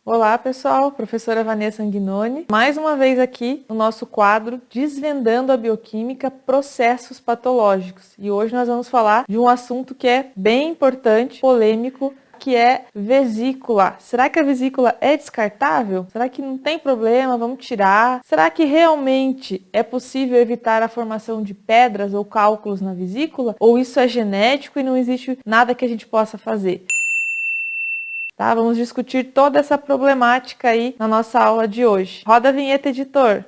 Olá pessoal, professora Vanessa Anguinoni, mais uma vez aqui no nosso quadro Desvendando a Bioquímica, Processos Patológicos. E hoje nós vamos falar de um assunto que é bem importante, polêmico, que é vesícula. Será que a vesícula é descartável? Será que não tem problema? Vamos tirar? Será que realmente é possível evitar a formação de pedras ou cálculos na vesícula? Ou isso é genético e não existe nada que a gente possa fazer? Tá, vamos discutir toda essa problemática aí na nossa aula de hoje. Roda a vinheta, editor.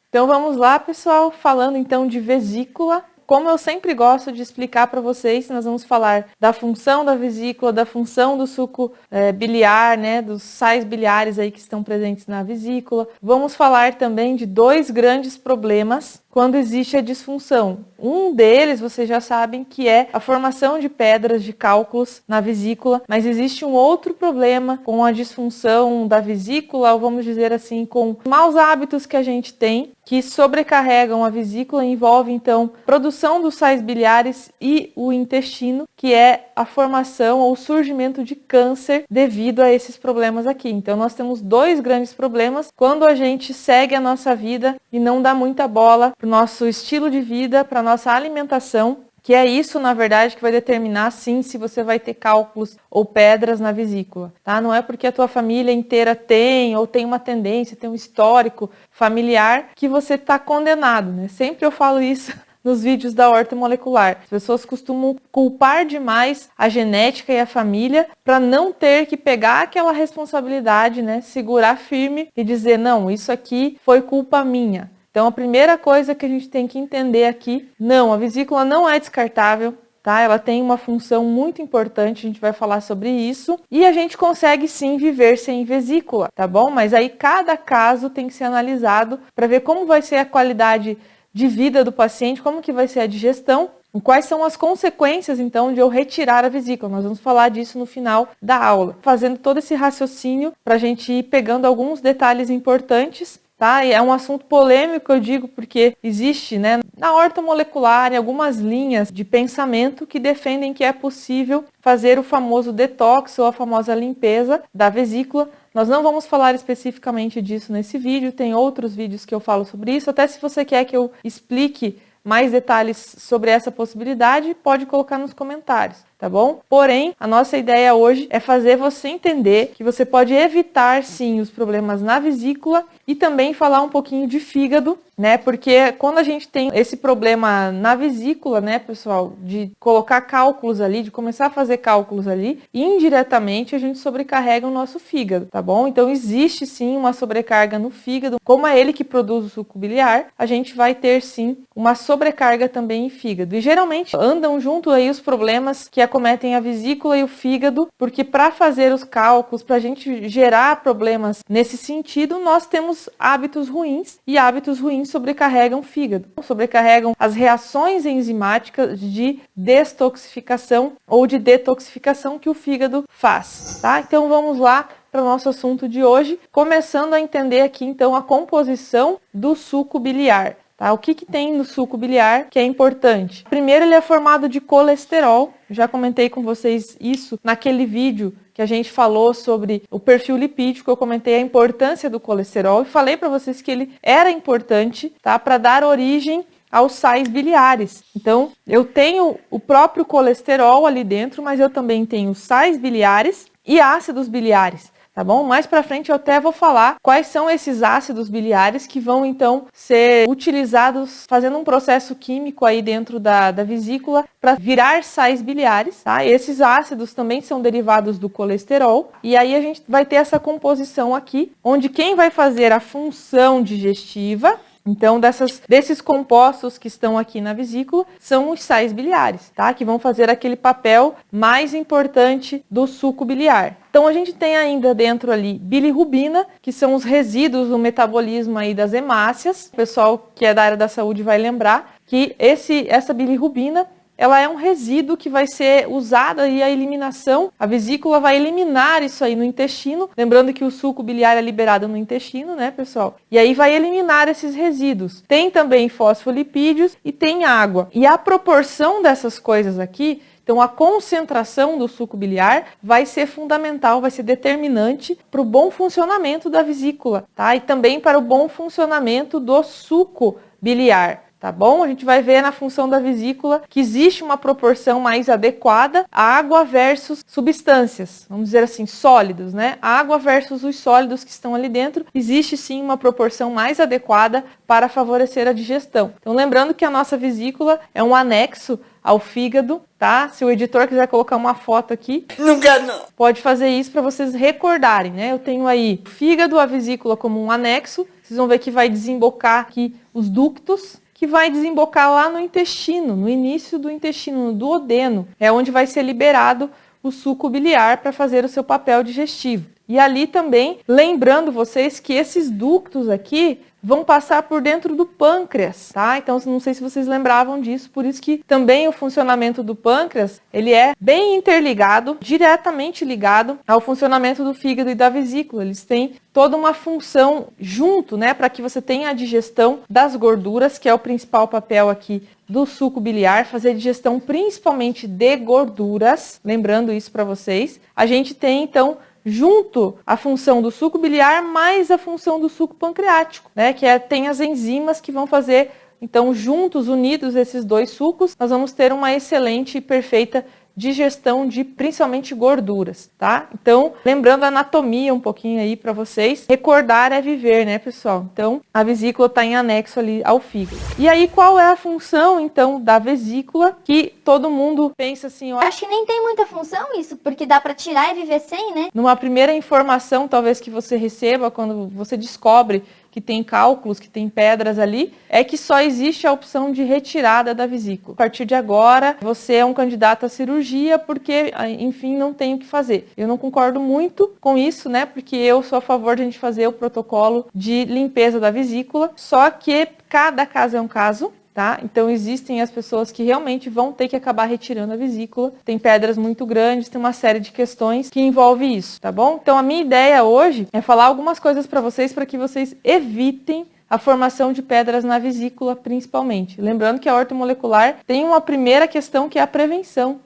Então vamos lá, pessoal, falando então de vesícula. Como eu sempre gosto de explicar para vocês, nós vamos falar da função da vesícula, da função do suco biliar, né, dos sais biliares aí que estão presentes na vesícula. Vamos falar também de dois grandes problemas quando existe a disfunção. Um deles, vocês já sabem, que é a formação de pedras, de cálculos na vesícula, mas existe um outro problema com a disfunção da vesícula, ou vamos dizer assim, com maus hábitos que a gente tem, que sobrecarregam a vesícula e envolve, então, produção dos sais biliares e o intestino, que é a formação ou surgimento de câncer devido a esses problemas aqui. Então, nós temos dois grandes problemas quando a gente segue a nossa vida e não dá muita bola para o nosso estilo de vida, para a nossa alimentação, que é isso, na verdade, que vai determinar, sim, se você vai ter cálculos ou pedras na vesícula, tá? Não é porque a tua família inteira tem, ou tem uma tendência, tem um histórico familiar, que você está condenado, né? Sempre eu falo isso nos vídeos da ortomolecular. As pessoas costumam culpar demais a genética e a família para não ter que pegar aquela responsabilidade, né? Segurar firme e dizer, não, isso aqui foi culpa minha. Então, a primeira coisa que a gente tem que entender aqui, não, a vesícula não é descartável, tá? Ela tem uma função muito importante, a gente vai falar sobre isso. E a gente consegue sim viver sem vesícula, tá bom? Mas aí cada caso tem que ser analisado para ver como vai ser a qualidade de vida do paciente, como que vai ser a digestão, e quais são as consequências, então, de eu retirar a vesícula. Nós vamos falar disso no final da aula, fazendo todo esse raciocínio para a gente ir pegando alguns detalhes importantes. Tá? E é um assunto polêmico, eu digo, porque existe, né, na ortomolecular algumas linhas de pensamento que defendem que é possível fazer o famoso detox ou a famosa limpeza da vesícula. Nós não vamos falar especificamente disso nesse vídeo, tem outros vídeos que eu falo sobre isso, até se você quer que eu explique mais detalhes sobre essa possibilidade, pode colocar nos comentários, tá bom? Porém, a nossa ideia hoje é fazer você entender que você pode evitar, sim, os problemas na vesícula e também falar um pouquinho de fígado, né? Porque quando a gente tem esse problema na vesícula, né, pessoal, de colocar cálculos ali, de começar a fazer cálculos ali, indiretamente a gente sobrecarrega o nosso fígado, tá bom? Então existe sim uma sobrecarga no fígado, como é ele que produz o suco biliar, a gente vai ter sim uma sobrecarga também em fígado. E geralmente andam junto aí os problemas que acometem a vesícula e o fígado, porque para fazer os cálculos, para a gente gerar problemas nesse sentido, nós temos hábitos ruins, e hábitos ruins sobrecarregam o fígado, sobrecarregam as reações enzimáticas de destoxificação ou de detoxificação que o fígado faz, tá? Então vamos lá para o nosso assunto de hoje, começando a entender aqui então a composição do suco biliar. Tá? O que tem no suco biliar que é importante? Primeiro, ele é formado de colesterol. Já comentei com vocês isso naquele vídeo que a gente falou sobre o perfil lipídico. Eu comentei a importância do colesterol e falei para vocês que ele era importante, tá, para dar origem aos sais biliares. Então, eu tenho o próprio colesterol ali dentro, mas eu também tenho sais biliares e ácidos biliares. Tá bom? Mais pra frente eu até vou falar quais são esses ácidos biliares que vão então ser utilizados fazendo um processo químico aí dentro da vesícula para virar sais biliares, tá? E esses ácidos também são derivados do colesterol, e aí a gente vai ter essa composição aqui, onde quem vai fazer a função digestiva, então, desses compostos que estão aqui na vesícula, são os sais biliares, tá? Que vão fazer aquele papel mais importante do suco biliar. Então, a gente tem ainda dentro ali bilirrubina, que são os resíduos do metabolismo aí das hemácias. O pessoal que é da área da saúde vai lembrar que essa bilirrubina, ela é um resíduo que vai ser usado e a eliminação, a vesícula vai eliminar isso aí no intestino, lembrando que o suco biliar é liberado no intestino, né, pessoal? E aí vai eliminar esses resíduos. Tem também fosfolipídios e tem água. E a proporção dessas coisas aqui, então a concentração do suco biliar vai ser fundamental, vai ser determinante para o bom funcionamento da vesícula, tá? E também para o bom funcionamento do suco biliar. Tá bom? A gente vai ver na função da vesícula que existe uma proporção mais adequada, água versus substâncias, vamos dizer assim, sólidos, né? Água versus os sólidos que estão ali dentro, existe sim uma proporção mais adequada para favorecer a digestão. Então, lembrando que a nossa vesícula é um anexo ao fígado, tá? Se o editor quiser colocar uma foto aqui, não quero não. Pode fazer isso para vocês recordarem, né? Eu tenho aí o fígado, a vesícula como um anexo, vocês vão ver que vai desembocar aqui os ductos, que vai desembocar lá no intestino, no início do intestino, no duodeno, é onde vai ser liberado o suco biliar para fazer o seu papel digestivo. E ali também, lembrando vocês que esses ductos aqui vão passar por dentro do pâncreas, tá? Então, não sei se vocês lembravam disso, por isso que também o funcionamento do pâncreas, ele é bem interligado, diretamente ligado ao funcionamento do fígado e da vesícula. Eles têm toda uma função junto, né, para que você tenha a digestão das gorduras, que é o principal papel aqui do suco biliar, fazer a digestão principalmente de gorduras, lembrando isso para vocês. A gente tem, então, junto a função do suco biliar mais a função do suco pancreático, né? Tem as enzimas que vão fazer, então, juntos, unidos esses dois sucos, nós vamos ter uma excelente e perfeita digestão de principalmente gorduras, tá? Então, lembrando a anatomia um pouquinho aí para vocês, recordar é viver, né, pessoal? Então, a vesícula está em anexo ali ao fígado. E aí, qual é a função, então, da vesícula, que todo mundo pensa assim, ó... Acho que nem tem muita função isso, porque dá para tirar e viver sem, né? Numa primeira informação, talvez, que você receba, quando você descobre que tem cálculos, que tem pedras ali, é que só existe a opção de retirada da vesícula. A partir de agora, você é um candidato à cirurgia porque, enfim, não tem o que fazer. Eu não concordo muito com isso, né? Porque eu sou a favor de a gente fazer o protocolo de limpeza da vesícula, só que cada caso é um caso. Tá? Então existem as pessoas que realmente vão ter que acabar retirando a vesícula, tem pedras muito grandes, tem uma série de questões que envolve isso, tá bom? Então a minha ideia hoje é falar algumas coisas para que vocês evitem a formação de pedras na vesícula principalmente. Lembrando que a ortomolecular tem uma primeira questão que é a prevenção.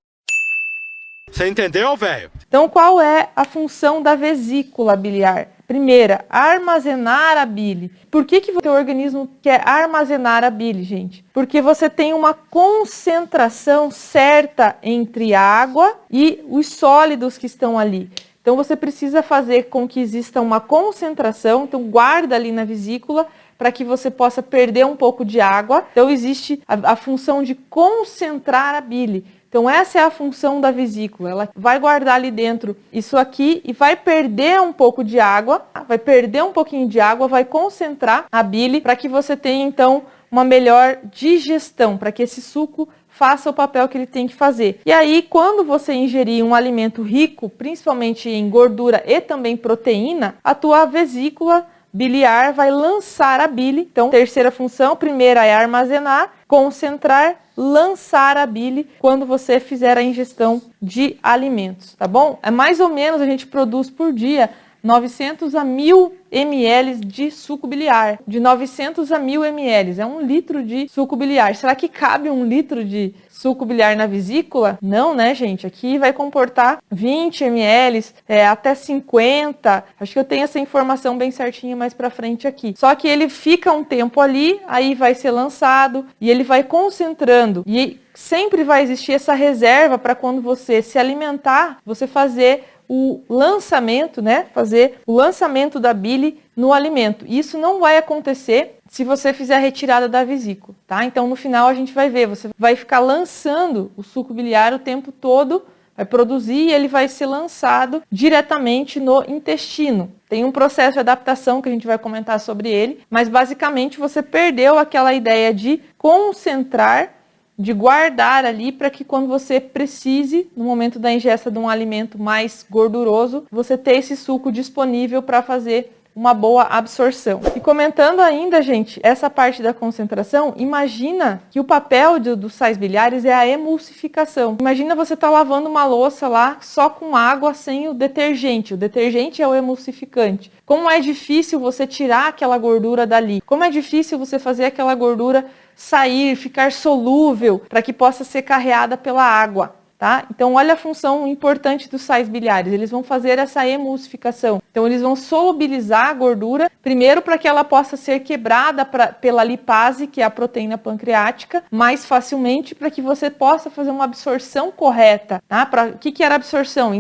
Você entendeu, velho? Então qual é a função da vesícula biliar? Primeira, armazenar a bile. Por que o teu organismo quer armazenar a bile, gente? Porque você tem uma concentração certa entre a água e os sólidos que estão ali. Então você precisa fazer com que exista uma concentração, então guarda ali na vesícula para que você possa perder um pouco de água. Então existe a função de concentrar a bile. Então essa é a função da vesícula, ela vai guardar ali dentro isso aqui e vai perder um pouco de água, vai perder um pouquinho de água, vai concentrar a bile para que você tenha então uma melhor digestão, para que esse suco faça o papel que ele tem que fazer. E aí, quando você ingerir um alimento rico, principalmente em gordura e também proteína, a tua vesícula biliar vai lançar a bile. Então, terceira função, primeira é armazenar, concentrar, lançar a bile quando você fizer a ingestão de alimentos, tá bom? É mais ou menos, a gente produz por dia 900 a 1000 ml de suco biliar, de 900 a 1000 ml, é 1 litro de suco biliar. Será que cabe 1 litro de suco biliar na vesícula? Não, né, gente? Aqui vai comportar 20 ml, até 50. Acho que eu tenho essa informação bem certinha mais pra frente aqui. Só que ele fica um tempo ali, aí vai ser lançado e ele vai concentrando. E sempre vai existir essa reserva para quando você se alimentar, você fazer o lançamento, né? Fazer o lançamento da bile no alimento. Isso não vai acontecer se você fizer a retirada da vesícula, tá? Então, no final, a gente vai ver, você vai ficar lançando o suco biliar o tempo todo, vai produzir e ele vai ser lançado diretamente no intestino. Tem um processo de adaptação que a gente vai comentar sobre ele, mas basicamente você perdeu aquela ideia de concentrar, de guardar ali para que quando você precise, no momento da ingesta de um alimento mais gorduroso, você ter esse suco disponível para fazer uma boa absorção. E comentando ainda, gente, essa parte da concentração, imagina que o papel dos sais biliares é a emulsificação. Imagina você tá lavando uma louça lá só com água sem o detergente. O detergente é o emulsificante. Como é difícil você tirar aquela gordura dali. Como é difícil você fazer aquela gordura sair, ficar solúvel, para que possa ser carreada pela água. Tá? Então, olha a função importante dos sais biliares. Eles vão fazer essa emulsificação. Então, eles vão solubilizar a gordura, primeiro para que ela possa ser quebrada pela lipase, que é a proteína pancreática, mais facilmente, para que você possa fazer uma absorção correta. Tá? O que era absorção?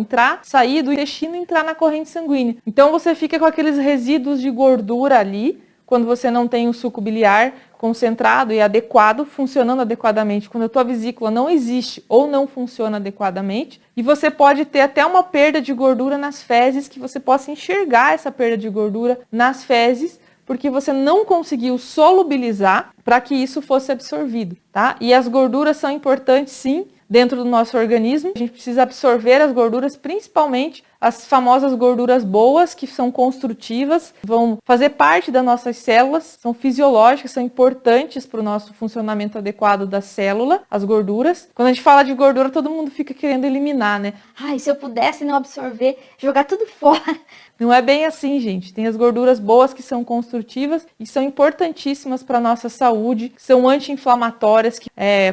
Sair do intestino e entrar na corrente sanguínea. Então, você fica com aqueles resíduos de gordura ali, quando você não tem o suco biliar concentrado e adequado, funcionando adequadamente, quando a tua vesícula não existe ou não funciona adequadamente, e você pode ter até uma perda de gordura nas fezes, que você possa enxergar essa perda de gordura nas fezes, porque você não conseguiu solubilizar para que isso fosse absorvido, tá? E as gorduras são importantes, sim, dentro do nosso organismo. A gente precisa absorver as gorduras, principalmente as famosas gorduras boas, que são construtivas, vão fazer parte das nossas células, são fisiológicas, são importantes para o nosso funcionamento adequado da célula, as gorduras. Quando a gente fala de gordura, todo mundo fica querendo eliminar, né? Ai, se eu pudesse não absorver, jogar tudo fora. Não é bem assim, gente. Tem as gorduras boas que são construtivas e são importantíssimas para a nossa saúde, que são anti-inflamatórias, que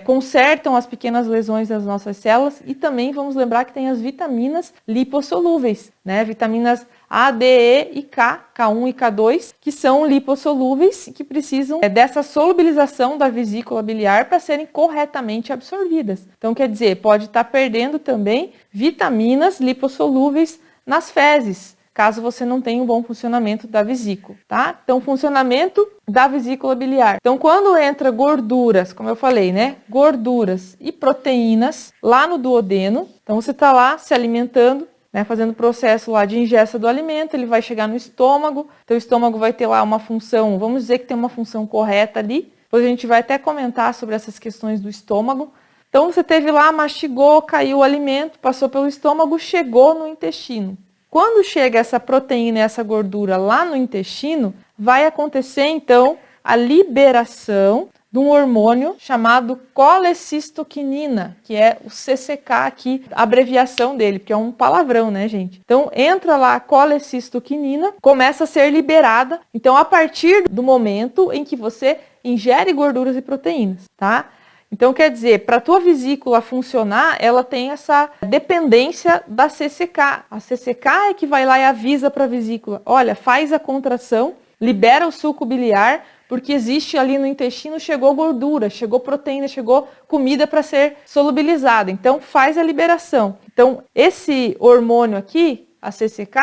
consertam as pequenas lesões das nossas células, e também vamos lembrar que tem as vitaminas lipossolúveis, né? Vitaminas A, D, E e K, K1 e K2, que são lipossolúveis e que precisam dessa solubilização da vesícula biliar para serem corretamente absorvidas. Então, quer dizer, pode estar perdendo também vitaminas lipossolúveis nas fezes, caso você não tenha um bom funcionamento da vesícula, tá? Então, funcionamento da vesícula biliar. Então, quando entra gorduras, como eu falei, né? Gorduras e proteínas lá no duodeno, então você está lá se alimentando, né, fazendo o processo lá de ingesta do alimento, ele vai chegar no estômago, então o estômago vai ter lá uma função, vamos dizer que tem uma função correta ali, depois a gente vai até comentar sobre essas questões do estômago. Então, você teve lá, mastigou, caiu o alimento, passou pelo estômago, chegou no intestino. Quando chega essa proteína e essa gordura lá no intestino, vai acontecer, então, a liberação de um hormônio chamado colecistoquinina, que é o CCK aqui, a abreviação dele, porque é um palavrão, né, gente? Então, entra lá a colecistoquinina, começa a ser liberada. Então, a partir do momento em que você ingere gorduras e proteínas, tá? Então, quer dizer, para a tua vesícula funcionar, ela tem essa dependência da CCK. A CCK é que vai lá e avisa para a vesícula, olha, faz a contração, libera o suco biliar, porque existe ali no intestino, chegou gordura, chegou proteína, chegou comida para ser solubilizada. Então, faz a liberação. Então, esse hormônio aqui, a CCK,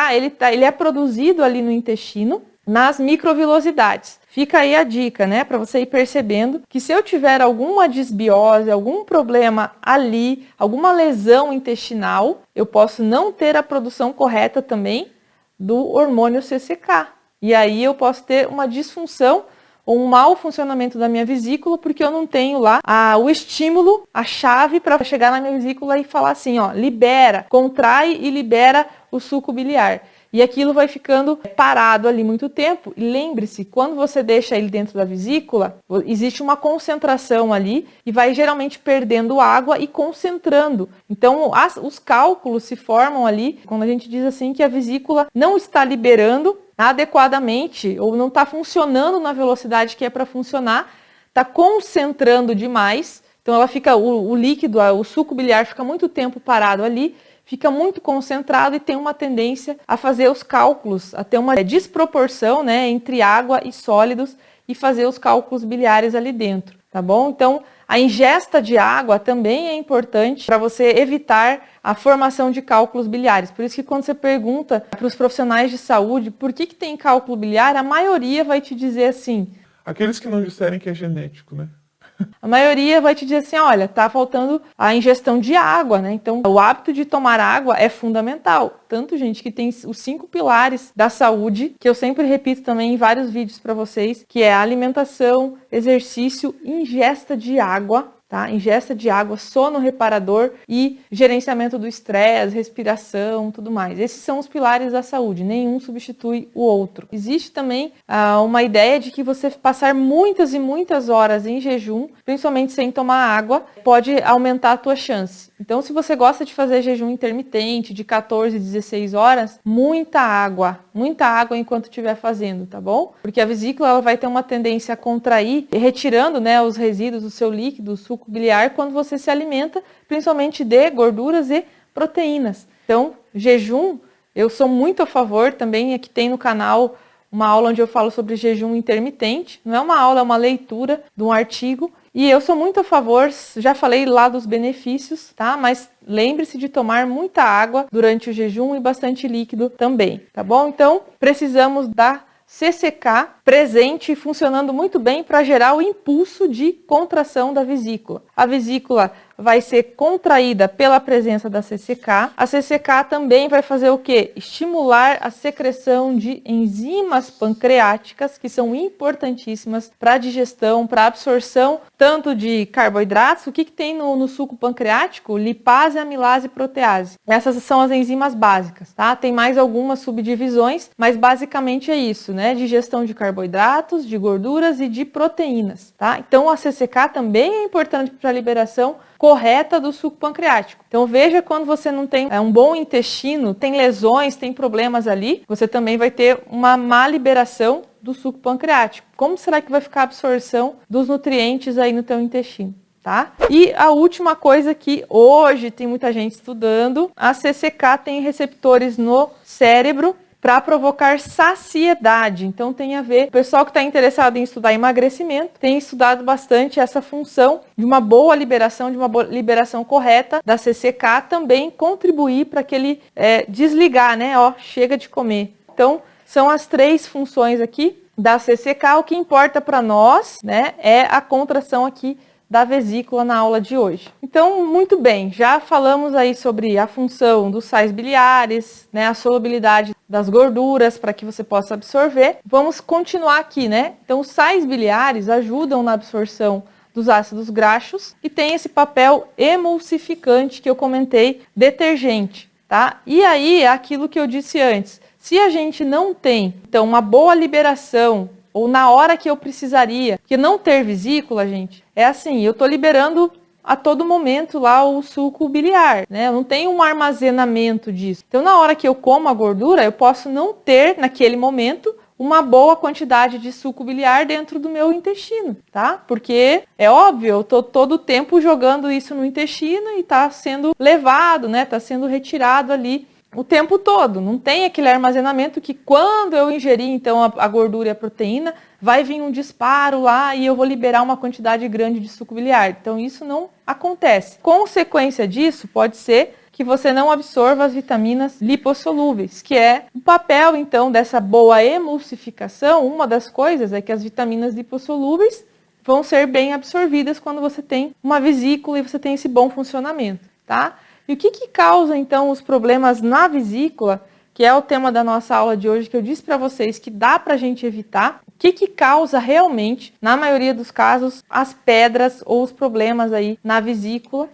ele é produzido ali no intestino, nas microvilosidades. Fica aí a dica, né, para você ir percebendo que se eu tiver alguma disbiose, algum problema ali, alguma lesão intestinal, eu posso não ter a produção correta também do hormônio CCK. E aí eu posso ter uma disfunção ou um mau funcionamento da minha vesícula, porque eu não tenho lá o estímulo, a chave para chegar na minha vesícula e falar assim, ó, libera, contrai e libera o suco biliar. E aquilo vai ficando parado ali muito tempo. E lembre-se, quando você deixa ele dentro da vesícula, existe uma concentração ali e vai geralmente perdendo água e concentrando. Então, os cálculos se formam ali, quando a gente diz assim que a vesícula não está liberando adequadamente ou não está funcionando na velocidade que é para funcionar, está concentrando demais. Então, ela fica, o líquido, o suco biliar fica muito tempo parado ali, fica muito concentrado e tem uma tendência a fazer os cálculos, a ter uma desproporção, né, entre água e sólidos e fazer os cálculos biliares ali dentro, tá bom? Então, a ingesta de água também é importante para você evitar a formação de cálculos biliares. Por isso que quando você pergunta para os profissionais de saúde por que tem cálculo biliar, a maioria vai te dizer assim... Aqueles que não disserem que é genético, né? A maioria vai te dizer assim, olha, tá faltando a ingestão de água, né? Então, o hábito de tomar água é fundamental. Tanto, gente, que tem os 5 pilares da saúde, que eu sempre repito também em vários vídeos para vocês, que é alimentação, exercício, ingesta de água, tá? tá? Ingesta de água, sono reparador e gerenciamento do estresse, respiração, tudo mais. Esses são os pilares da saúde, nenhum substitui o outro. Existe também uma ideia de que você passar muitas e muitas horas em jejum, principalmente sem tomar água, pode aumentar a tua chance. Então, se você gosta de fazer jejum intermitente de 14, 16 horas, muita água enquanto estiver fazendo, tá bom? Porque a vesícula ela vai ter uma tendência a contrair, retirando, né, os resíduos do seu líquido, o suco biliar, quando você se alimenta, principalmente de gorduras e proteínas. Então, jejum, eu sou muito a favor também, aqui tem no canal uma aula onde eu falo sobre jejum intermitente, não é uma aula, é uma leitura de um artigo, e eu sou muito a favor, já falei lá dos benefícios, tá? Mas lembre-se de tomar muita água durante o jejum e bastante líquido também, tá bom? Então, precisamos da CCK presente e funcionando muito bem para gerar o impulso de contração da vesícula. A vesícula vai ser contraída pela presença da CCK. A CCK também vai fazer o quê? Estimular a secreção de enzimas pancreáticas, que são importantíssimas para a digestão, para a absorção tanto de carboidratos. O que tem no suco pancreático? Lipase, amilase e protease. Essas são as enzimas básicas, tá? Tem mais algumas subdivisões, mas basicamente é isso, né? Digestão de carboidratos, de gorduras e de proteínas, tá? Então a CCK também é importante para a liberação correta do suco pancreático. Então veja, quando você não tem um bom intestino, tem lesões, tem problemas ali, você também vai ter uma má liberação do suco pancreático. Como será que vai ficar a absorção dos nutrientes aí no teu intestino? Tá? E a última coisa que hoje tem muita gente estudando, a CCK tem receptores no cérebro para provocar saciedade. Então tem a ver, o pessoal que está interessado em estudar emagrecimento tem estudado bastante essa função de uma boa liberação correta da CCK, também contribuir para aquele desligar, né? Ó, chega de comer. Então são as 3 funções aqui da CCK. O que importa para nós, né, é a contração aqui da vesícula na aula de hoje. Então, muito bem, já falamos aí sobre a função dos sais biliares, né, a solubilidade das gorduras para que você possa absorver. Vamos continuar aqui, né? Então, os sais biliares ajudam na absorção dos ácidos graxos e tem esse papel emulsificante que eu comentei, detergente, tá? E aí, é aquilo que eu disse antes, se a gente não tem, então, uma boa liberação ou na hora que eu precisaria, porque não ter vesícula, gente, é assim, eu estou liberando a todo momento lá o suco biliar, né? Eu não tenho um armazenamento disso. Então, na hora que eu como a gordura, eu posso não ter, naquele momento, uma boa quantidade de suco biliar dentro do meu intestino, tá? Porque é óbvio, eu tô todo o tempo jogando isso no intestino e tá sendo levado, né? Tá sendo retirado ali o tempo todo. Não tem aquele armazenamento que quando eu ingerir, então, a gordura e a proteína, vai vir um disparo lá e eu vou liberar uma quantidade grande de suco biliar. Então, isso não acontece. Consequência disso pode ser que você não absorva as vitaminas lipossolúveis, que é o papel, então, dessa boa emulsificação. Uma das coisas é que as vitaminas lipossolúveis vão ser bem absorvidas quando você tem uma vesícula e você tem esse bom funcionamento, tá? E o que causa, então, os problemas na vesícula, que é o tema da nossa aula de hoje, que eu disse para vocês que dá para a gente evitar? O que causa realmente, na maioria dos casos, as pedras ou os problemas aí na vesícula?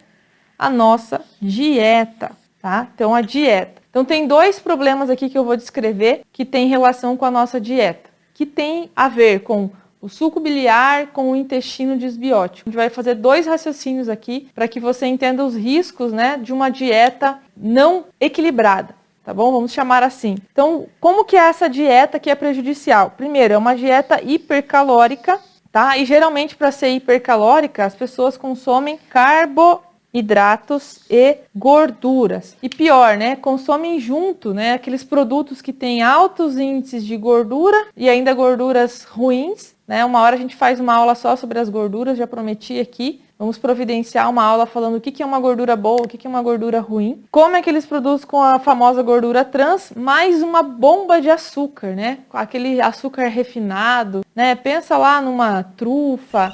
A nossa dieta, tá? Então, a dieta. Então, tem 2 problemas aqui que eu vou descrever que tem relação com a nossa dieta, que tem a ver com o suco biliar com o intestino disbiótico. A gente vai fazer 2 raciocínios aqui para que você entenda os riscos, né, de uma dieta não equilibrada, tá bom? Vamos chamar assim. Então, como que é essa dieta que é prejudicial? Primeiro, é uma dieta hipercalórica, tá? E geralmente, para ser hipercalórica, as pessoas consomem carboidratos e gorduras. E pior, né? Consomem junto, né? Aqueles produtos que têm altos índices de gordura e ainda gorduras ruins, né? Uma hora a gente faz uma aula só sobre as gorduras, já prometi aqui. Vamos providenciar uma aula falando o que é uma gordura boa, o que é uma gordura ruim. Como aqueles produtos com a famosa gordura trans, mais uma bomba de açúcar, né? Aquele açúcar refinado, né? Pensa lá numa trufa.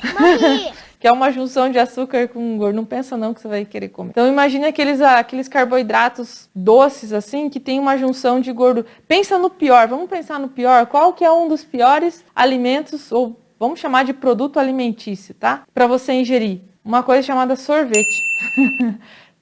Que é uma junção de açúcar com gordura. Não pensa não que você vai querer comer. Então imagine aqueles carboidratos doces assim, que tem uma junção de gordura. Pensa no pior, vamos pensar no pior. Qual que é um dos piores alimentos, ou vamos chamar de produto alimentício, tá? Para você ingerir. uma coisa chamada sorvete.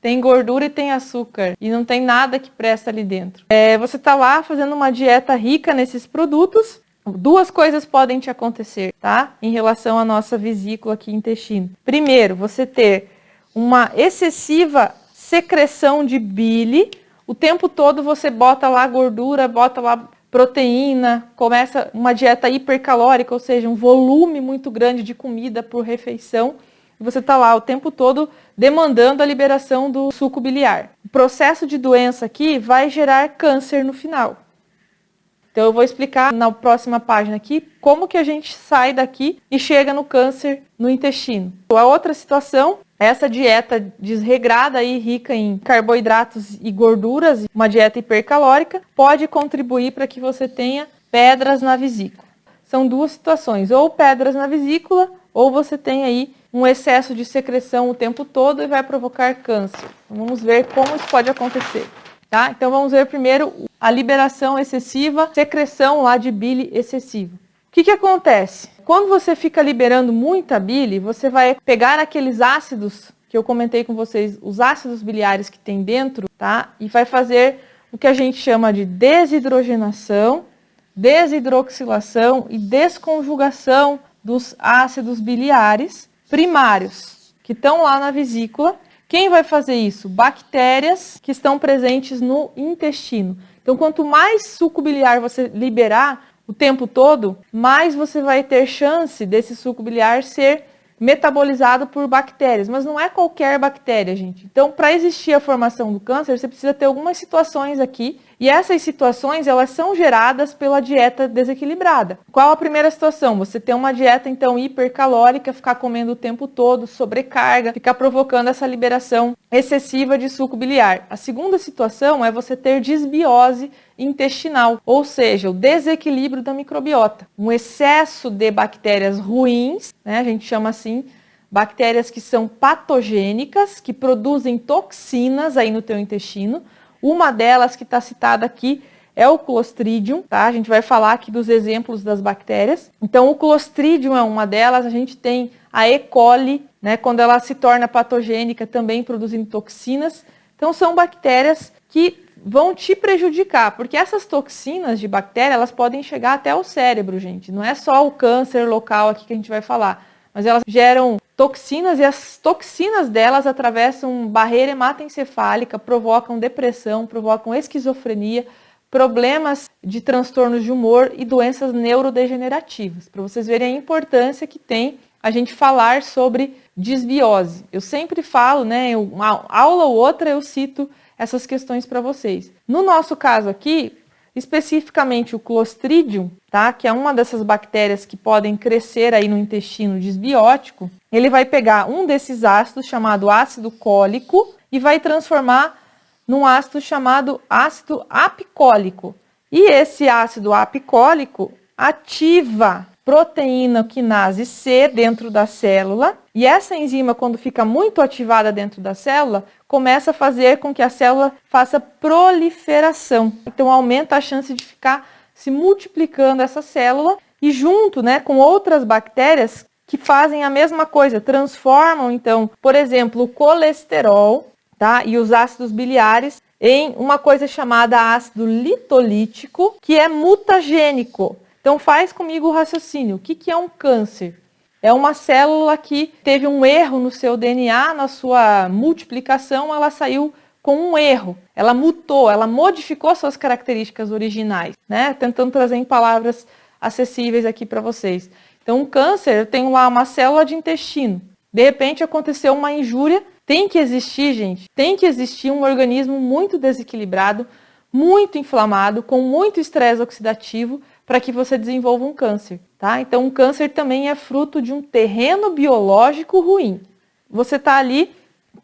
Tem gordura e tem açúcar. E não tem nada que presta ali dentro. Você está lá fazendo uma dieta rica nesses produtos. Duas coisas podem te acontecer, tá? Em relação à nossa vesícula aqui, intestino. Primeiro, você ter uma excessiva secreção de bile. O tempo todo você bota lá gordura, bota lá proteína, começa uma dieta hipercalórica, ou seja, um volume muito grande de comida por refeição. E você está lá o tempo todo demandando a liberação do suco biliar. O processo de doença aqui vai gerar câncer no final. Então eu vou explicar na próxima página aqui como que a gente sai daqui e chega no câncer no intestino. A outra situação, essa dieta desregrada e rica em carboidratos e gorduras, uma dieta hipercalórica, pode contribuir para que você tenha pedras na vesícula. São duas situações, ou pedras na vesícula, ou você tem aí um excesso de secreção o tempo todo e vai provocar câncer. Então, vamos ver como isso pode acontecer. Tá? Então vamos ver primeiro a liberação excessiva, secreção lá de bile excessiva. O que acontece? Quando você fica liberando muita bile, você vai pegar aqueles ácidos que eu comentei com vocês, os ácidos biliares que tem dentro, tá? E vai fazer o que a gente chama de desidrogenação, desidroxilação e desconjugação dos ácidos biliares primários que estão lá na vesícula. Quem vai fazer isso? Bactérias que estão presentes no intestino. Então, quanto mais suco biliar você liberar o tempo todo, mais você vai ter chance desse suco biliar ser metabolizado por bactérias. Mas não é qualquer bactéria, gente. Então, para existir a formação do câncer, você precisa ter algumas situações aqui. E essas situações, elas são geradas pela dieta desequilibrada. Qual a primeira situação? Você tem uma dieta, então, hipercalórica, ficar comendo o tempo todo, sobrecarga, ficar provocando essa liberação excessiva de suco biliar. A segunda situação é você ter disbiose intestinal, ou seja, o desequilíbrio da microbiota. Um excesso de bactérias ruins, né, a gente chama assim, bactérias que são patogênicas, que produzem toxinas aí no teu intestino. Uma delas que está citada aqui é o Clostridium, tá? A gente vai falar aqui dos exemplos das bactérias. Então, o Clostridium é uma delas, a gente tem a E. coli, né? Quando ela se torna patogênica, também produzindo toxinas. Então, são bactérias que vão te prejudicar, porque essas toxinas de bactéria, elas podem chegar até o cérebro, gente. Não é só o câncer local aqui que a gente vai falar, mas elas geram toxinas e as toxinas delas atravessam barreira hematoencefálica, provocam depressão, provocam esquizofrenia, problemas de transtornos de humor e doenças neurodegenerativas. Para vocês verem a importância que tem a gente falar sobre disbiose. Eu sempre falo, né, uma aula ou outra eu cito essas questões para vocês. No nosso caso aqui, especificamente o Clostridium, tá? Que é uma dessas bactérias que podem crescer aí no intestino disbiótico, ele vai pegar um desses ácidos chamado ácido cólico e vai transformar num ácido chamado ácido apicólico. E esse ácido apicólico ativa proteína quinase C dentro da célula, e essa enzima, quando fica muito ativada dentro da célula, começa a fazer com que a célula faça proliferação. Então aumenta a chance de ficar se multiplicando essa célula e junto, né, com outras bactérias que fazem a mesma coisa, transformam então, por exemplo, o colesterol, tá, e os ácidos biliares em uma coisa chamada ácido litolítico, que é mutagênico. Então faz comigo o raciocínio. O que é um câncer? É uma célula que teve um erro no seu DNA, na sua multiplicação, ela saiu com um erro. Ela mutou, ela modificou suas características originais, né? Tentando trazer em palavras acessíveis aqui para vocês. Então, um câncer, eu tenho lá uma célula de intestino. De repente aconteceu uma injúria. Tem que existir, gente, tem que existir um organismo muito desequilibrado, muito inflamado, com muito estresse oxidativo, para que você desenvolva um câncer, tá? Então, um câncer também é fruto de um terreno biológico ruim. Você está ali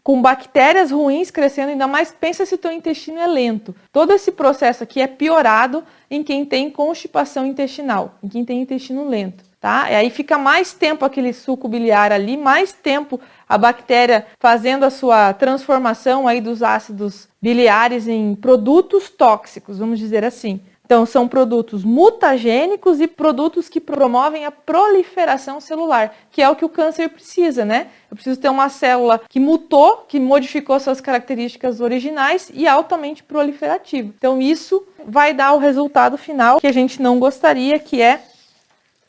com bactérias ruins crescendo, ainda mais pensa se o teu intestino é lento. Todo esse processo aqui é piorado em quem tem constipação intestinal, em quem tem intestino lento, tá? E aí fica mais tempo aquele suco biliar ali, mais tempo a bactéria fazendo a sua transformação aí dos ácidos biliares em produtos tóxicos, vamos dizer assim. Então, são produtos mutagênicos e produtos que promovem a proliferação celular, que é o que o câncer precisa, né? Eu preciso ter uma célula que mutou, que modificou suas características originais e altamente proliferativa. Então, isso vai dar o resultado final que a gente não gostaria, que é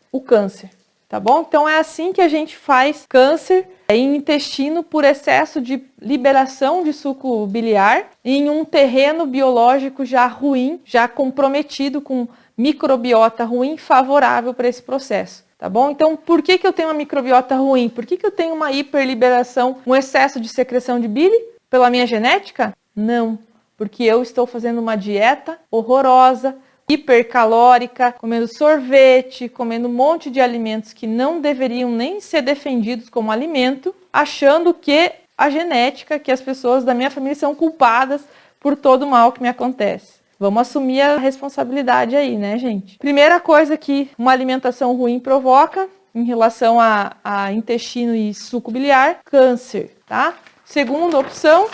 o câncer. Tá bom? Então é assim que a gente faz câncer em intestino por excesso de liberação de suco biliar em um terreno biológico já ruim, já comprometido com microbiota ruim, favorável para esse processo. Tá bom? Então, por que eu tenho uma microbiota ruim? Por que eu tenho uma hiperliberação, um excesso de secreção de bile? Pela minha genética? Não, porque eu estou fazendo uma dieta horrorosa, hipercalórica, comendo sorvete, comendo um monte de alimentos que não deveriam nem ser defendidos como alimento, achando que a genética, que as pessoas da minha família são culpadas por todo o mal que me acontece. Vamos assumir a responsabilidade aí, né, gente? Primeira coisa que uma alimentação ruim provoca em relação a intestino e suco biliar, câncer, tá? Segunda opção,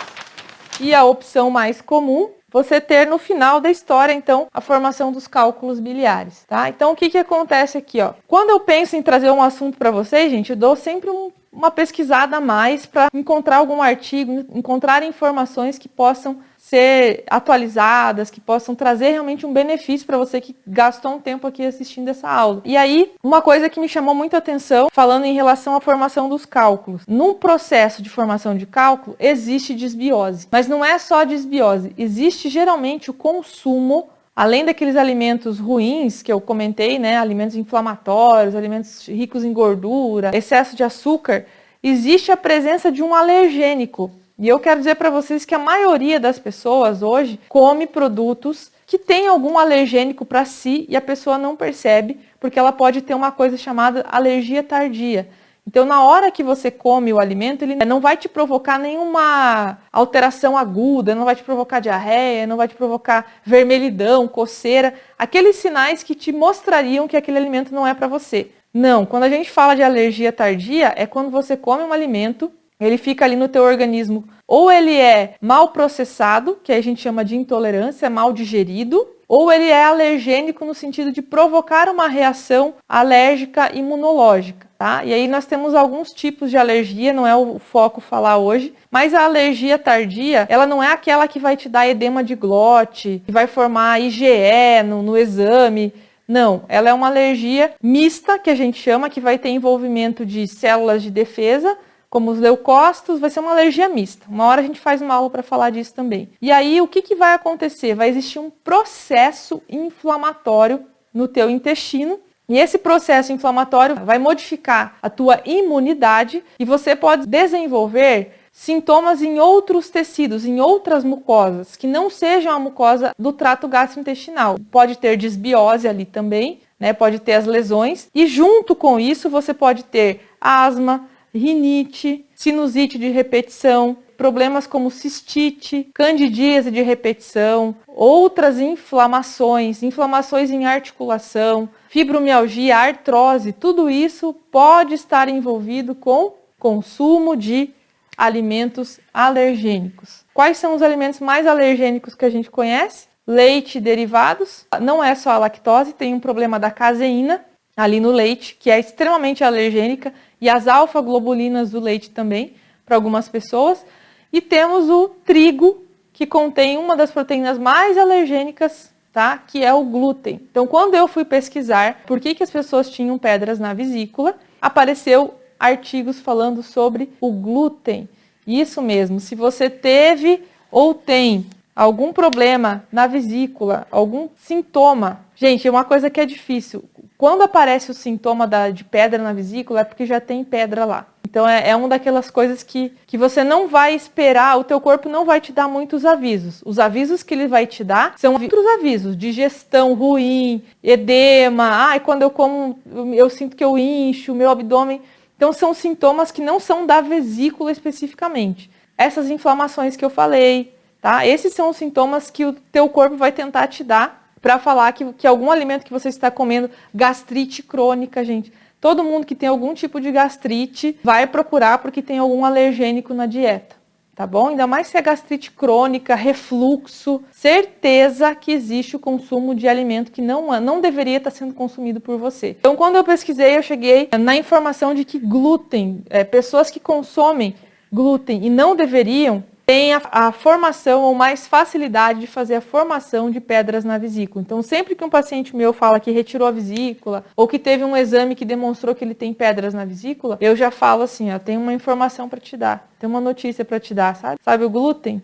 e a opção mais comum, você ter no final da história, então, a formação dos cálculos biliares, tá? Então, o que acontece aqui, ó? Quando eu penso em trazer um assunto para vocês, gente, eu dou sempre uma pesquisada a mais para encontrar algum artigo, encontrar informações que possam ser atualizadas, que possam trazer realmente um benefício para você que gastou um tempo aqui assistindo essa aula. E aí, uma coisa que me chamou muita atenção, falando em relação à formação dos cálculos. Num processo de formação de cálculo, existe desbiose. Mas não é só desbiose, existe geralmente o consumo, além daqueles alimentos ruins que eu comentei, né, alimentos inflamatórios, alimentos ricos em gordura, excesso de açúcar, existe a presença de um alergênico. E eu quero dizer para vocês que a maioria das pessoas hoje come produtos que têm algum alergênico para si e a pessoa não percebe, porque ela pode ter uma coisa chamada alergia tardia. Então, na hora que você come o alimento, ele não vai te provocar nenhuma alteração aguda, não vai te provocar diarreia, não vai te provocar vermelhidão, coceira, aqueles sinais que te mostrariam que aquele alimento não é para você. Não, quando a gente fala de alergia tardia, é quando você come um alimento, ele fica ali no teu organismo, ou ele é mal processado, que a gente chama de intolerância, mal digerido, ou ele é alergênico no sentido de provocar uma reação alérgica imunológica, tá? E aí nós temos alguns tipos de alergia, não é o foco falar hoje, mas a alergia tardia, ela não é aquela que vai te dar edema de glote, que vai formar IgE no exame. Não, ela é uma alergia mista, que a gente chama, que vai ter envolvimento de células de defesa, como os leucócitos, vai ser uma alergia mista. Uma hora a gente faz uma aula para falar disso também. E aí, o que vai acontecer? Vai existir um processo inflamatório no teu intestino, e esse processo inflamatório vai modificar a tua imunidade, e você pode desenvolver sintomas em outros tecidos, em outras mucosas, que não sejam a mucosa do trato gastrointestinal. Pode ter desbiose ali também, né? Pode ter as lesões, e junto com isso você pode ter asma, rinite, sinusite de repetição, problemas como cistite, candidíase de repetição, outras inflamações em articulação, fibromialgia, artrose, tudo isso pode estar envolvido com consumo de alimentos alergênicos. Quais são os alimentos mais alergênicos que a gente conhece? Leite e derivados. Não é só a lactose, tem um problema da caseína ali no leite, que é extremamente alergênica, e as alfa-globulinas do leite também, para algumas pessoas. E temos o trigo, que contém uma das proteínas mais alergênicas, tá? Que é o glúten. Então, quando eu fui pesquisar por que as pessoas tinham pedras na vesícula, apareceu artigos falando sobre o glúten. Isso mesmo, se você teve ou tem algum problema na vesícula, algum sintoma. Gente, é uma coisa que é difícil. Quando aparece o sintoma de pedra na vesícula, é porque já tem pedra lá. Então, é uma daquelas coisas que você não vai esperar, o teu corpo não vai te dar muitos avisos. Os avisos que ele vai te dar são outros avisos, digestão ruim, edema, quando eu como, eu sinto que eu incho, meu abdômen. Então, são sintomas que não são da vesícula especificamente. Essas inflamações que eu falei, tá? Esses são os sintomas que o teu corpo vai tentar te dar para falar que algum alimento que você está comendo, gastrite crônica, gente. Todo mundo que tem algum tipo de gastrite vai procurar porque tem algum alergênico na dieta, tá bom? Ainda mais se é gastrite crônica, refluxo, certeza que existe o consumo de alimento que não deveria estar sendo consumido por você. Então, quando eu pesquisei, eu cheguei na informação de que glúten, pessoas que consomem glúten e não deveriam, tem a formação ou mais facilidade de fazer a formação de pedras na vesícula. Então, sempre que um paciente meu fala que retirou a vesícula ou que teve um exame que demonstrou que ele tem pedras na vesícula, eu já falo assim, ó, tem uma informação para te dar, tem uma notícia para te dar, sabe? Sabe, o glúten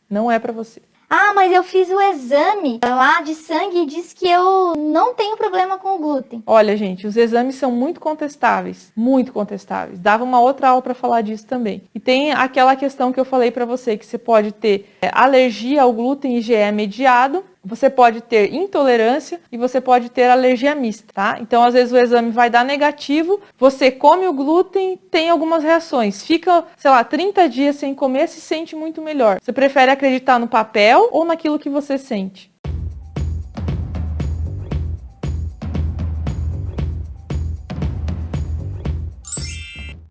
não é para você. Ah, mas eu fiz o exame lá de sangue e diz que eu não tenho problema com o glúten. Olha, gente, os exames são muito contestáveis, muito contestáveis. Dava uma outra aula para falar disso também. E tem aquela questão que eu falei para você, que você pode ter alergia ao glúten IgE mediado, você pode ter intolerância e você pode ter alergia mista, tá? Então, às vezes o exame vai dar negativo, você come o glúten, tem algumas reações. Fica, sei lá, 30 dias sem comer, se sente muito melhor. Você prefere acreditar no papel ou naquilo que você sente?